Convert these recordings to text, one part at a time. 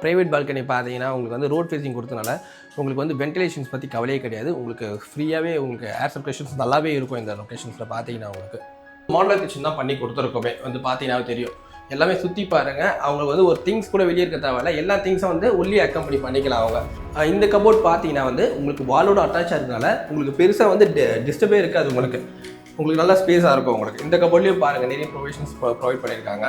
Private balcony பார்த்தீங்கன்னா உங்களுக்கு வந்து ரோட் ஃபேஸிங் கொடுத்தனால உங்களுக்கு வந்து வென்டிலேஷன்ஸ் பற்றி கவலையே கிடையாது. உங்களுக்கு ஃப்ரீயாகவே உங்களுக்கு ஏர் சர்க்குலேஷன்ஸ் நல்லாவே இருக்கும். இந்த லொக்கேஷன்ஸில் பார்த்தீங்கன்னா உங்களுக்கு மாடலர் கிச்சன் தான் பண்ணி கொடுத்துருக்கோமே வந்து பார்த்தீங்கன்னா தெரியும். எல்லாமே சுற்றி பாருங்கள். அவங்க வந்து ஒரு திங்ஸ் கூட வெளியே இருக்க தேவையில்ல, எல்லா திங்ஸும் வந்து ஒல்லி அக்கம்பெனி பண்ணிக்கலாம் அவங்க. இந்த கபோர்ட் பார்த்தீங்கன்னா வந்து உங்களுக்கு வாலோட அட்டாச் ஆகிறதுனால உங்களுக்கு பெருசாக வந்து டிஸ்டர்பே இருக்காது. உங்களுக்கு நல்லா ஸ்பேஸாக இருக்கும். உங்களுக்கு இந்த கபோர்ட்லேயும் பாருங்கள் நிறைய ப்ரொவிஷன்ஸ் ப்ரொவைட் பண்ணியிருக்காங்க.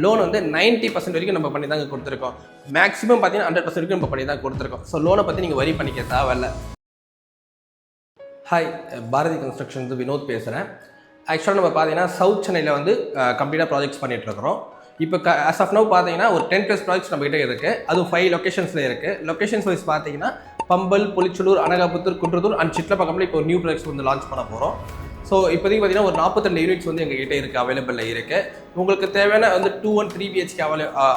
லோன் வந்து 90% வரைக்கும் நம்ம பண்ணி தாங்க கொடுத்துருக்கோம். மேக்ஸிமம் பார்த்தீங்கன்னா 100% வரைக்கும் நம்ம பண்ணி தான் கொடுத்துருக்கோம். ஸோ லோனை பற்றி நீங்கள் வரி பண்ணிக்க தேவையில்ல. ஹாய், பாரதி கன்ஸ்ட்ரக்ஷன்ஸ் வினோத் பேசுகிறேன். ஆக்சுவலாக நம்ம பார்த்தீங்கன்னா சவுத் சென்னையில் வந்து கம்ப்ளீட்டாக ப்ராஜெக்ட்ஸ் பண்ணிகிட்ருக்கிறோம். இப்போ ஆஸ் ஆஃப் நவ் பார்த்தீங்கன்னா ஒரு 10+ ப்ராஜெக்ட்ஸ் நம்மகிட்ட இருக்குது. அதுவும் 5 லொக்கேஷன்ஸில் இருக்குது. லொக்கேஷன்ஸ் வைஸ் பார்த்தீங்கன்னா பம்பல், பொலிச்சலூர், அனகாபுத்தூர், குன்றத்தூர் அண்ட் சிட்லப்பக்கம்ல இப்போ ஒரு நியூ ப்ராஜெக்ட்ஸ் வந்து லான்ச் பண்ண போகிறோம். ஸோ இப்போதைக்கு பார்த்தீங்கன்னா ஒரு 42 யூனிட்ஸ் வந்து எங்ககிட்ட இருக்குது, அவைலபிளில் இருக்குது. உங்களுக்கு தேவையான வந்து 2 and 3 BHK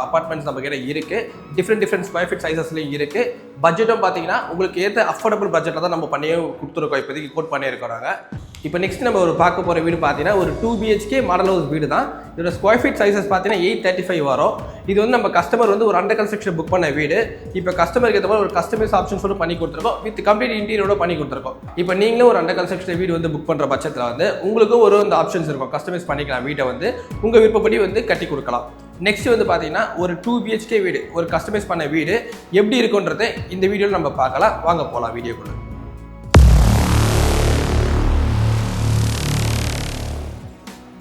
அப்பார்ட்மெண்ட்ஸ் நம்மகிட்ட இருக்குது. டிஃப்ரெண்ட் ஸ்கொயர் ஃபீட் சைஸஸ்லையும் இருக்குது. பட்ஜெட்டும் பார்த்தீங்கன்னா உங்களுக்கு ஏற்ற அஃபோர்டபுள் பட்ஜெட்டில் தான் நம்ம பண்ணியே கொடுத்துருக்கோம். இப்போதைக்கு கோட் பண்ணியிருக்கோம் நாங்கள். இப்போ நெக்ஸ்ட் நம்ம ஒரு பார்க்க போகிற வீடு பார்த்தீங்கன்னா ஒரு 2 BHK மாடல் ஹவுஸ் வீடு தான். இதோட ஸ்கொயர் ஃபீட் சைஸஸ் பார்த்தீங்கன்னா 835 வரும். இது வந்து நம்ம கஸ்டமர் வந்து ஒரு அண்டர் கன்ஸ்ட்ரக்ஷன் புக் பண்ண வீடு. இப்போ கஸ்டமருக்கு ஏற்ற மாதிரி ஒரு கஸ்டமைஸ் ஆப்ஷன்ஸ் கூட பண்ணி கொடுத்துருக்கோம். வித் கம்ப்ளீட் இன்டீரியரோட பண்ணி கொடுத்துருக்கோம். இப்போ நீங்களும் ஒரு அண்டர் கன்ஸ்ட்ரக்ஷன் வீடு வந்து புக் பண்ணுற பட்சத்தில் வந்து உங்களுக்கும் ஒரு அந்த ஆப்ஷன்ஸ் இருக்கும். கஸ்டமைஸ் பண்ணிக்கலாம். வீட்டை வந்து உங்கள் விருப்பப்படி வந்து கட்டி கொடுக்கலாம். நெக்ஸ்ட் வந்து பார்த்தீங்கன்னா ஒரு 2 BHK வீடு, ஒரு கஸ்டமைஸ் பண்ண வீடு எப்படி இருக்குன்றதை இந்த வீடியோவில் நம்ம பார்க்கலாம். வாங்க போகலாம் வீடியோக்குள்ள.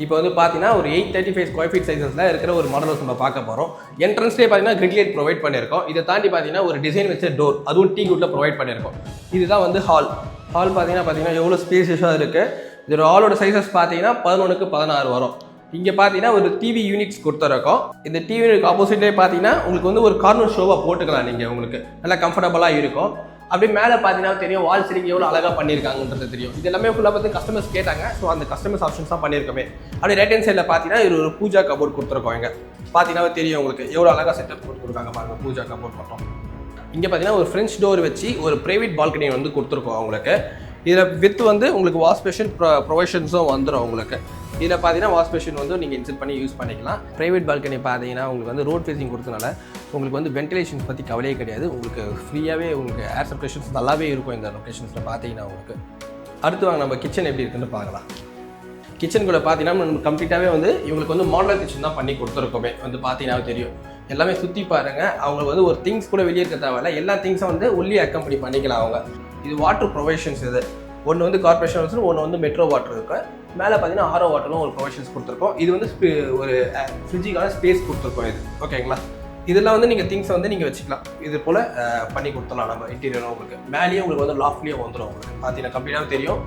இப்போ வந்து பார்த்தீங்கன்னா ஒரு 835 ஸ்கொயர் ஃபீட் சைஸஸில் இருக்கிற ஒரு மாடல் ஹவுஸ் நம்ம பார்க்க போகிறோம். என்ட்ரன்ஸ்லேயே பார்த்தீங்கன்னா கிரில் லைட் ப்ரொவைட் பண்ணியிருக்கோம். இதை தாண்டி பார்த்தீங்கன்னா ஒரு டிசைன் வச்ச டோர், அதுவும் டீ குட்டில் ப்ரொவைட் பண்ணியிருக்கோம். இதுதான் வந்து ஹால் பார்த்தீங்கன்னா எவ்வளோ ஸ்பேசியஸாக இருக்குது. இதோட ஹாலோட சைஸஸ் பார்த்தீங்கன்னா 11க்கு 16 வரும். இங்கே பார்த்தீங்கன்னா ஒரு டிவி யூனிட்ஸ் கொடுத்துருக்கோம். இந்த டிவி யூனிட் ஆப்போசிட்லேயே பார்த்தீங்கன்னா உங்களுக்கு வந்து ஒரு கார்னர் ஷோவாக போட்டுக்கலாம். நீங்கள் உங்களுக்கு நல்லா கம்ஃபர்டபுளாக இருக்கும். அப்படியே மேலே பார்த்தீங்கன்னா தெரியும் வால் சீலிங் எவ்வளோ அழகாக பண்ணியிருக்காங்கன்றது தெரியும். இது எல்லாமே ஃபுல்லாக பார்த்து கஸ்டமர்ஸ் கேட்டாங்க. ஸோ அந்த கஸ்டமர்ஸ் ஆப்ஷன்ஸ் தான் பண்ணியிருக்கோமே. அப்படியே ரைட் ஹேண்ட் சைடில் பார்த்தீங்கன்னா இது ஒரு பூஜா கபோர்ட் கொடுத்துருக்கோம். இங்கே பார்த்தீங்கன்னா தெரியும் உங்களுக்கு எவ்வளோ அழகாக செட்டப் கொடுத்துருக்காங்க பாருங்க. பூஜா கபோர்ட் மட்டும் இங்கே பார்த்தீங்கன்னா ஒரு ஃப்ரெஞ்ச் டோர் வச்சு ஒரு ப்ரைவேட் பால்கனி வந்து கொடுத்துருக்கோம் அவங்களுக்கு. இதில் வித் வந்து உங்களுக்கு வாஷ் பேஷன் ப்ரொவிஷன்ஸும் வந்துடும் உங்களுக்கு. இதில் பார்த்தீங்கன்னா வாஷ் பேஷன் வந்து நீங்கள் இன்செர்ட் பண்ணி யூஸ் பண்ணிக்கலாம். ப்ரைவேட் பால்கனி பார்த்தீங்கன்னா உங்களுக்கு வந்து ரோட் ஃபேஸிங் கொடுத்தனால உங்களுக்கு வந்து வென்டிலேஷன்ஸ் பற்றி கவலையே கிடையாது. உங்களுக்கு ஃப்ரீயாகவே உங்களுக்கு ஏர் சர்க்குலேஷன்ஸ் நல்லாவே இருக்கும் இந்த லொக்கேஷன்ஸில் பார்த்தீங்கன்னா உங்களுக்கு. அடுத்து வாங்க நம்ம கிச்சன் எப்படி இருக்குன்னு பார்க்கலாம். கிச்சனுக்குள்ளே பார்த்தீங்கன்னா நம்ம கம்ப்ளீட்டாகவே வந்து இவங்களுக்கு வந்து மாடலர் கிச்சன் தான் பண்ணி கொடுத்துருக்கோமே வந்து பார்த்தீங்கன்னா தெரியும். எல்லாமே சுற்றி பாருங்கள். அவங்க வந்து ஒரு திங்ஸ் கூட வெளியே இருக்க தேவையில்ல, எல்லா திங்ஸும் வந்து ஒல்லி அக்கம்பெனி பண்ணிக்கலாம் அவங்க. இது வாட்டர் ப்ரொவிஷன்ஸ். இது ஒன்று வந்து கார்பரேஷன் வாட்டர், ஒன்று வந்து மெட்ரோ வாட்டர் இருக்குது. மேலே பார்த்தீங்கன்னா ஆரோ வாட்டரும் ஒரு ப்ரொவிஷன்ஸ் கொடுத்துருக்கோம். இது வந்து ஒரு ஃப்ரிட்ஜுக்கான ஸ்பேஸ் கொடுத்துருக்கோம். இது ஓகேங்களா. இதெல்லாம் வந்து நீங்கள் திங்ஸை வந்து நீங்கள் வச்சுக்கலாம். இது போல் பண்ணி கொடுத்துடலாம் நம்ம இன்டீரியரும். உங்களுக்கு மேலேயே உங்களுக்கு வந்து லாஃப்ட்லேயே வந்துடும். உங்களுக்கு பார்த்தீங்கன்னா கம்ப்ளீட்டாக தெரியும்.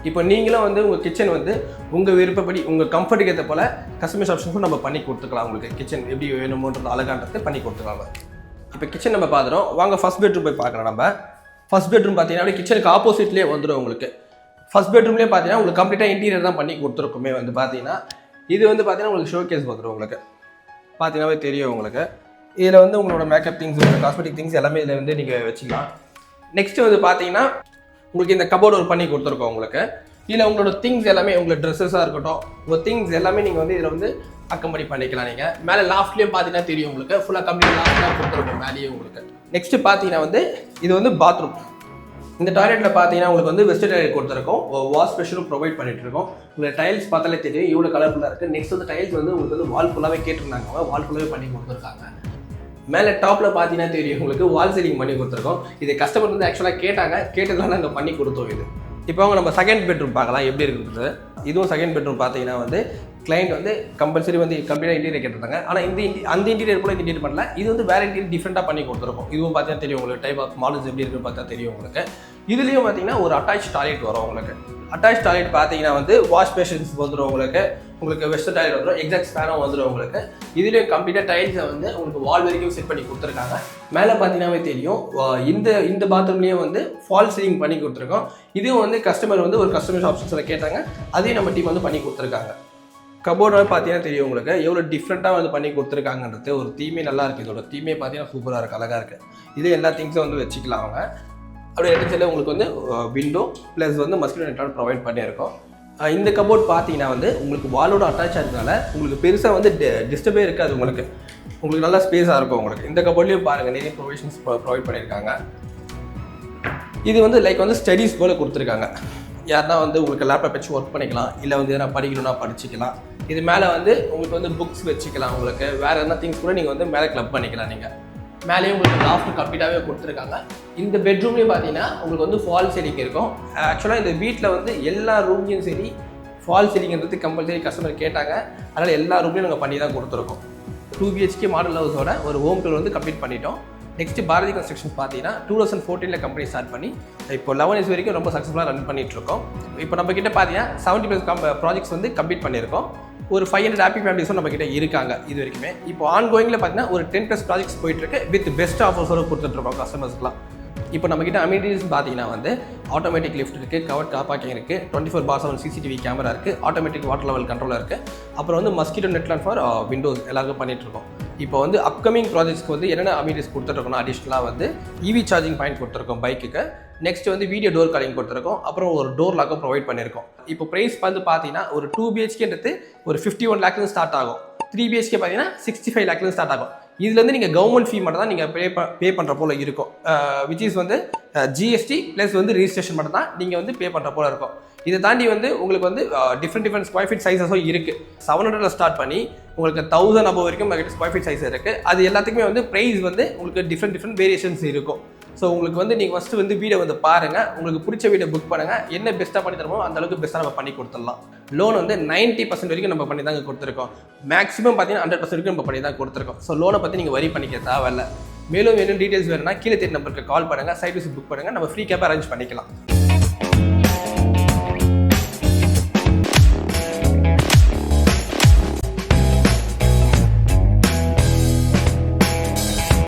இப்போ நீங்களும் வந்து உங்கள் கிச்சன் வந்து உங்கள் விருப்பப்படி உங்கள் கம்ஃபர்ட்டுக்கு ஏற்ற போல் கஸ்டமைஸ் ஆப்ஷன்ஸும் நம்ம பண்ணி கொடுத்துக்கலாம். உங்களுக்கு கிச்சன் எப்படி வேணுமோன்றது அழகான்றது பண்ணி கொடுத்துக்கலாம். இப்போ கிச்சன் நம்ம பார்த்துறோம். வாங்க ஃபர்ஸ்ட் பெட்ரூம் போய் பார்க்கலாம். நம்ம ஃபர்ஸ்ட் பெட்ரூம் பார்த்தீங்கன்னா அப்படியே கிச்சனுக்கு ஆப்போசிட்லேயே வந்துடும் உங்களுக்கு. ஃபர்ஸ்ட் பெட்ரூம்லேயே பார்த்தீங்கன்னா உங்களுக்கு கம்ப்ளீட்டாக இன்டீரியர் தான் பண்ணி கொடுத்துருக்குமே வந்து பார்த்தீங்கன்னா. இது வந்து பார்த்தீங்கன்னா உங்களுக்கு ஷோ கேஸ் வந்துடும். உங்களுக்கு பார்த்தீங்கன்னாவே தெரியும் உங்களுக்கு. இதில் வந்து உங்களோட மேக்கப் திங்ஸ், உங்களோட காஸ்மெட்டிக் திங்ஸ் எல்லாமே இதில் வந்து நீங்கள் வச்சுக்கலாம். நெக்ஸ்ட் வந்து பார்த்தீங்கன்னா உங்களுக்கு இந்த கபோர்டு ஒரு பண்ணி கொடுத்துருக்கோம் உங்களுக்கு. இதில் உங்களோட திங்ஸ் எல்லாமே உங்களோட ட்ரெஸ்ஸஸாக இருக்கட்டும், உங்கள் திங்ஸ் எல்லாமே நீங்கள் வந்து இதில் வந்து அக்கம்பெனி பண்ணிக்கலாம். நீங்கள் மேலே லாஃப்ட்லேயும் பார்த்தீங்கன்னா தெரியும் உங்களுக்கு. ஃபுல்லாக கம்ப்ளீட் லாஃப்ட்லாம் கொடுத்துருக்கோம் மேலேயே உங்களுக்கு. நெக்ஸ்ட்டு பார்த்தீங்கன்னா வந்து இது வந்து பாத்ரூம். இந்த டாய்லெட்டில் பார்த்தீங்கன்னா உங்களுக்கு வந்து வெஸ்டர்ன் டாய்லெட் கொடுத்துருக்கோம். வாஷ் ஸ்பெஷலும் ப்ரொவைட் பண்ணிட்டு இருக்கோம். உங்களுக்கு டைல்ஸ் பார்த்தாலே தெரியும் இவ்வளோ கலர்ஃபுல்லாக இருக்குது. நெக்ஸ்ட் வந்து டைல்ஸ் வந்து உங்களுக்கு வந்து வால் ஃபுல்லாகவே கேட்டிருந்தாங்க. வால் ஃபுல்லாகவே பண்ணி கொடுத்துருக்காங்க. மேலே டாப்பில் பார்த்தீங்கன்னா தெரியும் உங்களுக்கு வால் சீலிங் பண்ணி கொடுத்துருக்கோம். இது கஸ்டமர் வந்து ஆக்சுவலாக கேட்டதுனால நாங்கள் பண்ணி கொடுத்தோம். இது இப்போ அவங்க நம்ம செகண்ட் பெட்ரூம் பார்க்கலாம் எப்படி இருக்குது. இதுவும் செகண்ட் பெட்ரூம் பார்த்தீங்கன்னா வந்து கிளைண்ட் வந்து கம்பல்சரி வந்து கம்ப்ளீட்டாக இன்டீரியர் கேட்டிருந்தாங்க. ஆனால் அந்த இன்டீரியர் கூட இன்டீரியர் பண்ணல. இது வந்து வேறு இன்டீரியர் டிஃப்ரெண்ட்டாக பண்ணி கொடுத்துருக்கோம். இதுவும் பார்த்தீங்கன்னா தெரியும் உங்களுக்கு. டைப் ஆஃப் மாடல்ஸ் எப்படி இருக்குன்னு பார்த்தா தெரியும் உங்களுக்கு. இதுலேயும் பார்த்தீங்கன்னா ஒரு அட்டாச் டாய்லெட் வரும் உங்களுக்கு. அட்டாச் டாய்லெட் பார்த்தீங்கன்னா வந்து வாஷ் பேஷன்ஸ் வந்துடும் உங்களுக்கு வெஸ்டர்ன் டாய்லெட் வந்துடும். எக்ஸாக்ட் ஃபேனும் வந்துடும் உங்களுக்கு. இதுலேயும் கம்ப்ளீட்டாக டைல்ஸை வந்து உங்களுக்கு வால் வரைக்கும் செட் பண்ணி கொடுத்துருக்காங்க. மேலே பார்த்தீங்கன்னாவே தெரியும் இந்த பாத்ரூம்லேயே வந்து ஃபால் சீலிங் பண்ணி கொடுத்துருக்கோம். இதுவும் வந்து கஸ்டமர் வந்து ஒரு கஸ்டமைஸ் ஆப்ஷன்ஸில் கேட்டாங்க. அதையும் நம்ம டீம் வந்து பண்ணி கொடுத்துருக்காங்க. கபோர்டு பார்த்தீங்கன்னா தெரியும் உங்களுக்கு எவ்வளோ டிஃப்ரெண்ட்டாக வந்து பண்ணி கொடுத்துருக்காங்கன்றது. ஒரு தீமே நல்லா இருக்குது. இதோட தீமே பார்த்தீங்கன்னா சூப்பராக இருக்குது, அழகாக இருக்குது. இதே எல்லா திங்ஸும் வந்து வச்சுக்கலாம் அவங்க. அப்படியே ரெண்டு சைடில் உங்களுக்கு வந்து விண்டோ ப்ளஸ் வந்து மஸ்கிட்டோ நெட்டோட ப்ரொவைட் பண்ணியிருக்கோம். இந்த கபோர்ட் பார்த்தீங்கன்னா வந்து உங்களுக்கு வாலோட அட்டாச் ஆகிறதுனால உங்களுக்கு பெருசாக வந்து டிஸ்டர்பே இருக்காது. உங்களுக்கு உங்களுக்கு நல்ல ஸ்பேஸாக இருக்கும். உங்களுக்கு இந்த கபோர்ட்லேயும் பாருங்கள் நிறைய ப்ரொவிஷன்ஸ் ப்ரொவைட் பண்ணியிருக்காங்க. இது வந்து லைக் வந்து ஸ்டடீஸ் போல் கொடுத்துருக்காங்க. யாருன்னா வந்து உங்களுக்கு லேப்டாப் வச்சு ஒர்க் பண்ணிக்கலாம், இல்லை வந்து எதனா படிக்கணும்னா படிச்சிக்கலாம். இது மேலே வந்து உங்களுக்கு வந்து புக்ஸ் வச்சுக்கலாம். உங்களுக்கு வேறு எதனா திங்ஸ் கூட நீங்கள் வந்து மேலே கிளப் பண்ணிக்கலாம். நீங்கள் மேலேயும் உங்களுக்கு லாஃப்ட் கம்ப்ளீட்டாகவே கொடுத்துருக்காங்க. இந்த பெட்ரூம்லேயும் பார்த்தீங்கன்னா உங்களுக்கு வந்து ஃபால் சீலிங் இருக்கும். ஆக்சுவலாக இந்த வீட்டில் வந்து எல்லா ரூம்லேயும் சரி ஃபால் சீலிங்கிறது கம்பல்சரி கஸ்டமர் கேட்டாங்க. அதனால் எல்லா ரூம்லேயும் நாங்கள் பண்ணி தான் கொடுத்துருக்கோம். 2 BHK மாடல் ஹவுஸோட ஒரு ஹோம் டூர் வந்து கம்ப்ளீட் பண்ணிட்டோம். நெக்ஸ்ட் பாரதி கன்ஸ்ட்ரக்ஷன்ஸ் பார்த்தீங்கன்னா 2014 கம்பெனி ஸ்டார்ட் பண்ணி இப்போ 11 இயர்ஸ் வரைக்கும் ரொம்ப சக்ஸஸ்ஃபுல்லாக ரன் பண்ணிட்டு இருக்கோம். இப்போ நம்ம கிட்ட பார்த்தீங்கன்னா 70+ ப்ராஜெக்ட்ஸ் வந்து கம்ப்ளீட் பண்ணியிருக்கோம். ஒரு 500 ஹாப்பி ஃபேமிலிஸும் நம்ம கிட்ட இருக்காங்க இது வரைக்குமே. இப்போ ஆன்கோயிங்கில் பார்த்தீங்கன்னா ஒரு 10+ ப்ராஜெக்ட்ஸ் போயிட்டு இருக்கு வித் பெஸ்ட் ஆஃபர்ஸோட கொடுத்துட்ருக்கோம் கஸ்டமர்ஸ்க்குலாம். இப்போ நம்ம கிட்ட அமினிட்டிஸ் பார்த்தீங்கன்னா வந்து ஆட்டோமேட்டிக் லிஃப்ட் இருக்குது, கவர்ட் கார் பார்க்கிங் இருக்குது, 24/7 CCTV கேமரா இருக்குது, ஆட்டோமேட்டிக் வாட்டர் லெவல் கண்ட்ரோலர் இருக்குது, அப்புறம் வந்து மஸ்கிட்டோ நெட்லான் ஃபார் விண்டோஸ் எல்லாருக்கும் பண்ணிகிட்ருக்கோம். இப்போ வந்து அப்கமிங் ப்ராஜெக்ட்ஸ்க்கு வந்து என்னென்ன அமினிட்டிஸ் கொடுத்துருக்கோம்னா அடிஷ்னலாக வந்து EV சார்ஜிங் பாயிண்ட் கொடுத்துருக்கோம் பைக்குக்கு. நெக்ஸ்ட் வந்து வீடியோ டோர் காலிங் கொடுத்துருக்கோம். அப்புறம் ஒரு டோர் லாக்கும் ப்ரொவைட் பண்ணியிருக்கோம். இப்போ ப்ரைஸ் வந்து பார்த்தீங்கன்னா ஒரு 2 BHKன்றது ஒரு 51 lakhs ஸ்டார்ட் ஆகும். 3 BHK பார்த்தீங்கன்னா 65 lakhs ஸ்டார்ட் ஆகும். இதுலேருந்து நீங்கள் கவர்மெண்ட் ஃபீ மட்டும் தான் நீங்கள் பே பண்ணுற போல் இருக்கும். விச் இஸ் வந்து GST ப்ளஸ் வந்து ரிஜிஸ்ட்ரேஷன் மட்டும் தான் நீங்கள் வந்து பே பண்ணுற போல் இருக்கும். இதை தாண்டி வந்து உங்களுக்கு வந்து டிஃப்ரெண்ட் ஸ்கொயர் ஃபீட் சைஸஸும் இருக்குது. 700 ஸ்டார்ட் பண்ணி உங்களுக்கு 1000 above வரைக்கும் ஸ்கொயர் ஃபீட் சைஸ் இருக்குது. அது எல்லாத்துக்குமே வந்து ப்ரைஸ் வந்து உங்களுக்கு டிஃப்ரெண்ட் வேரியேஷன்ஸ் இருக்கும். ஸோ உங்களுக்கு வந்து நீங்கள் ஃபஸ்ட்டு வந்து வீடை வந்து பாருங்கள், உங்களுக்கு பிடிச்ச வீடை புக் பண்ணுங்கள், என்ன பெஸ்ட்டாக பண்ணி தரமோ அந்த அளவுக்கு பெஸ்ட்டாக நம்ம பண்ணி கொடுத்துடலாம். லோன் வந்து 90% வரைக்கும் நம்ம பண்ணி தாங்க கொடுத்துருக்கோம். மேக்ஸிமம் பார்த்தீங்கன்னா 100% வரைக்கும் நம்ம பண்ணி தான் கொடுத்துருக்கோம். ஸோ லோனை பற்றி நீங்கள் வரி பண்ணிக்க தேவையில்லை. மேலும் டீட்டெயில்ஸ் வேணும்னா கீழே தெரிய நம்பருக்கு கால் பண்ணுங்கள், சைட் விசிட் புக் பண்ணுங்கள், நம்ம ஃப்ரீ கேப் அரேஞ்ச் பண்ணிக்கலாம்.